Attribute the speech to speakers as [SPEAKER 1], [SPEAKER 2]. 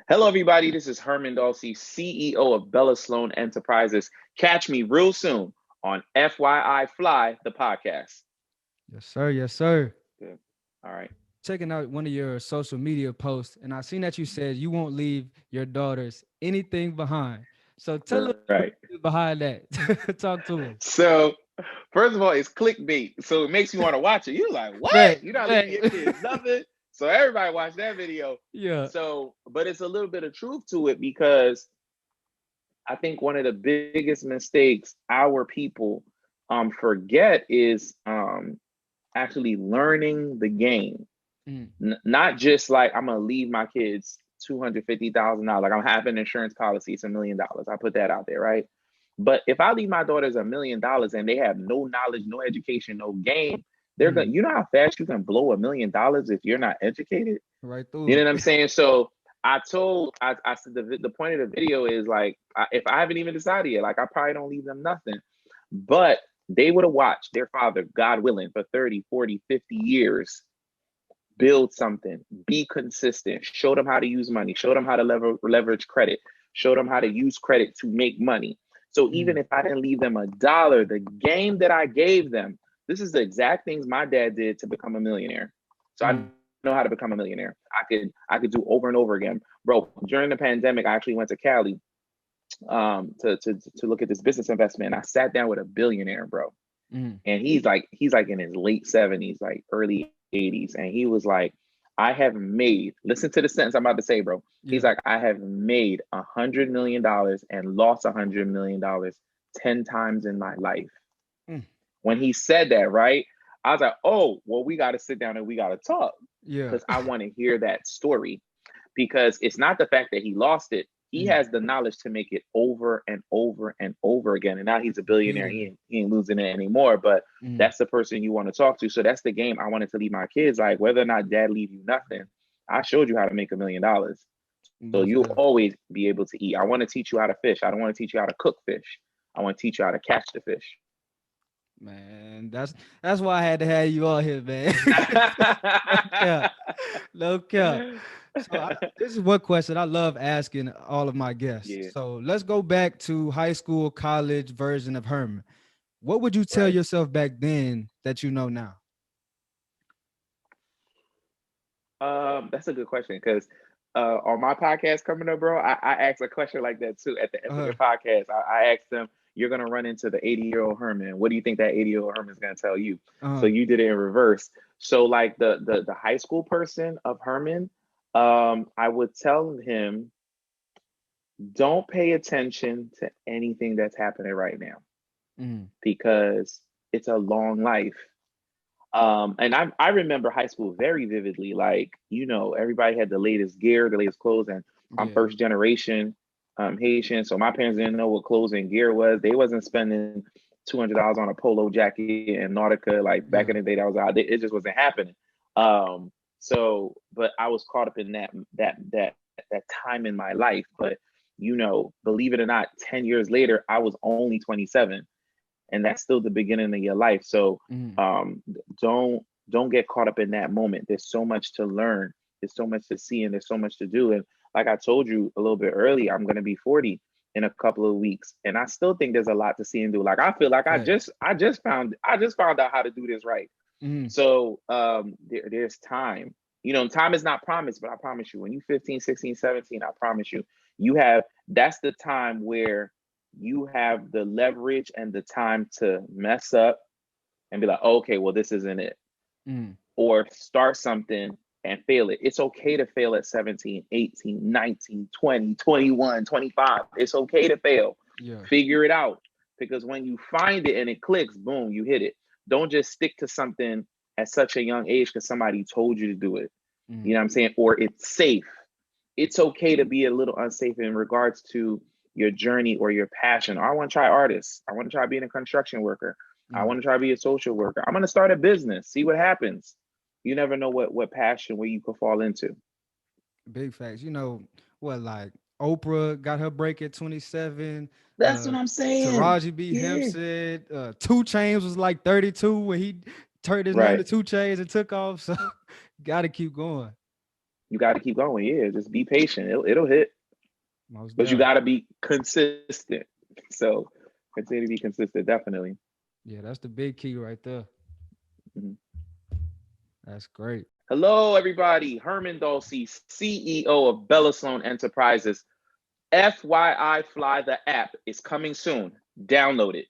[SPEAKER 1] Hello, everybody. This is Herman Dulcie, CEO of Bella Sloan Enterprises. Catch me real soon on FYI Fly, the podcast.
[SPEAKER 2] Yes, sir. Yes, sir.
[SPEAKER 1] Good. All right.
[SPEAKER 2] Checking out one of your social media posts, and I seen that you said you won't leave your daughters anything behind. So tell us
[SPEAKER 1] Right.
[SPEAKER 2] behind that. Talk to them.
[SPEAKER 1] So, first of all, it's clickbait. So it makes you want to watch it. You're like, what?
[SPEAKER 2] Right,
[SPEAKER 1] You're not leaving
[SPEAKER 2] right.
[SPEAKER 1] your kids nothing. So everybody watch that video.
[SPEAKER 2] Yeah.
[SPEAKER 1] So, but it's a little bit of truth to it because I think one of the biggest mistakes our people forget is actually learning the game.
[SPEAKER 2] Mm,
[SPEAKER 1] Not just like I'm gonna leave my kids $250,000. Like I'm having an insurance policy, it's $1 million. I put that out there, right? But if I leave my daughters $1 million and they have no knowledge, no education, no game, they're gonna.
[SPEAKER 2] mm.
[SPEAKER 1] You know how fast you can blow $1 million if you're not educated.
[SPEAKER 2] Right
[SPEAKER 1] You
[SPEAKER 2] through
[SPEAKER 1] know
[SPEAKER 2] it.
[SPEAKER 1] what I'm saying? So I said the point of the video is like if I haven't even decided yet, like I probably don't leave them nothing, but they would have watched their father, God willing, for 30, 40, 50 years build something, be consistent, show them how to use money, show them how to leverage credit, show them how to use credit to make money. So even
[SPEAKER 2] Mm,
[SPEAKER 1] if I didn't leave them $1, the game that I gave them, this is the exact things my dad did to become a millionaire. So I know
[SPEAKER 2] mm,
[SPEAKER 1] how to become a millionaire. I could do over and over again. Bro, during the pandemic, I actually went to Cali to look at this business investment. I sat down with a billionaire, bro.
[SPEAKER 2] mm.
[SPEAKER 1] And he's like in his late 70s, like early 80s. And he was like, I have made, listen to the sentence I'm about to say, bro. He's
[SPEAKER 2] Yeah.
[SPEAKER 1] like, I have made $100 million and lost $100 million 10 times in my life.
[SPEAKER 2] Mm.
[SPEAKER 1] When he said that, right? I was like, oh, well, we got to sit down and we got to talk
[SPEAKER 2] Yeah.
[SPEAKER 1] because I want to hear that story. Because it's not the fact that he lost it. He
[SPEAKER 2] Mm.
[SPEAKER 1] has the knowledge to make it over and over and over again. And now he's a billionaire.
[SPEAKER 2] Repeatedly.
[SPEAKER 1] He ain't losing it anymore. But
[SPEAKER 2] Mm.
[SPEAKER 1] that's the person you want to talk to. So that's the game I wanted to leave my kids. Like whether or not dad leave you nothing, I showed you how to make $1 million. So you'll
[SPEAKER 2] Most definitely.
[SPEAKER 1] always be able to eat. I want to teach you how to fish. I don't want to teach you how to cook fish. I want to teach you how to catch the fish.
[SPEAKER 2] Man, that's why I had to have you on here, man. No cap. No cap. This is one question I love asking all of my guests.
[SPEAKER 1] Yeah,
[SPEAKER 2] So let's go back to high school, college version of Herman. What would you tell
[SPEAKER 1] right.
[SPEAKER 2] yourself back then that you know now?
[SPEAKER 1] That's a good question because on my podcast coming up, bro, I asked a question like that too at the end of
[SPEAKER 2] Uh,
[SPEAKER 1] the podcast. I asked them, "You're gonna run into the 80-year-old Herman. What do you think that 80-year-old Herman is gonna tell you?" So
[SPEAKER 2] uh,
[SPEAKER 1] you did it in reverse. So like the high school person of Herman, I would tell him, don't pay attention to anything that's happening right now
[SPEAKER 2] mm,
[SPEAKER 1] because it's a long life. And I remember high school very vividly. Like, everybody had the latest gear, the latest clothes, and I'm
[SPEAKER 2] yeah,
[SPEAKER 1] first generation Haitian. So my parents didn't know what clothes and gear was. They wasn't spending $200 on a polo jacket and Nautica. Like back in the
[SPEAKER 2] yeah,
[SPEAKER 1] day, that was out. It just wasn't happening. So, but I was caught up in that time in my life. But believe it or not, 10 years later, I was only 27, and that's still the beginning of your life. So
[SPEAKER 2] mm,
[SPEAKER 1] um, don't get caught up in that moment. There's so much to learn. There's so much to see, and there's so much to do. And like I told you a little bit earlier, I'm gonna be 40 in a couple of weeks, and I still think there's a lot to see and do. Like I feel like
[SPEAKER 2] facts.
[SPEAKER 1] I just found out how to do this right.
[SPEAKER 2] Mm,
[SPEAKER 1] So there's time. Time is not promised, but I promise you, when you 15, 16, 17, I promise you, that's the time where you have the leverage and the time to mess up and be like, okay, well, this isn't it.
[SPEAKER 2] mm,
[SPEAKER 1] Or start something and fail it. It's okay to fail at 17, 18, 19, 20, 21, 25. It's okay to fail.
[SPEAKER 2] yeah,
[SPEAKER 1] Figure it out. Because when you find it and it clicks, boom, you hit it. Don't just stick to something at such a young age because somebody told you to do it. You know
[SPEAKER 2] mm,
[SPEAKER 1] what I'm saying? Or it's safe. It's okay to be a little unsafe in regards to your journey or your passion. I want to try artists. I want to try being a construction worker. I
[SPEAKER 2] mm.
[SPEAKER 1] want to try to be a social worker. I'm going to start a business, see what happens. You never know what passion where you could fall into.
[SPEAKER 2] Big facts. You know what? Like Oprah got her break at 27.
[SPEAKER 1] That's
[SPEAKER 2] Uh,
[SPEAKER 1] what I'm saying.
[SPEAKER 2] Taraji B.
[SPEAKER 1] Yeah.
[SPEAKER 2] Henson. Two Chains was like 32 when he turned his name to
[SPEAKER 1] Right.
[SPEAKER 2] Two Chains and took off. So got to keep going.
[SPEAKER 1] you got to keep going. Yeah, just be patient. It'll hit.
[SPEAKER 2] Most
[SPEAKER 1] But you
[SPEAKER 2] definitely.
[SPEAKER 1] got to be consistent. So continue to be consistent, definitely.
[SPEAKER 2] Yeah, that's the big key right there.
[SPEAKER 1] Mhm.
[SPEAKER 2] That's great.
[SPEAKER 1] Hello, everybody. Herman Dulce, CEO of Bella Sloan Enterprises. FYI Fly, the app is coming soon. Download it.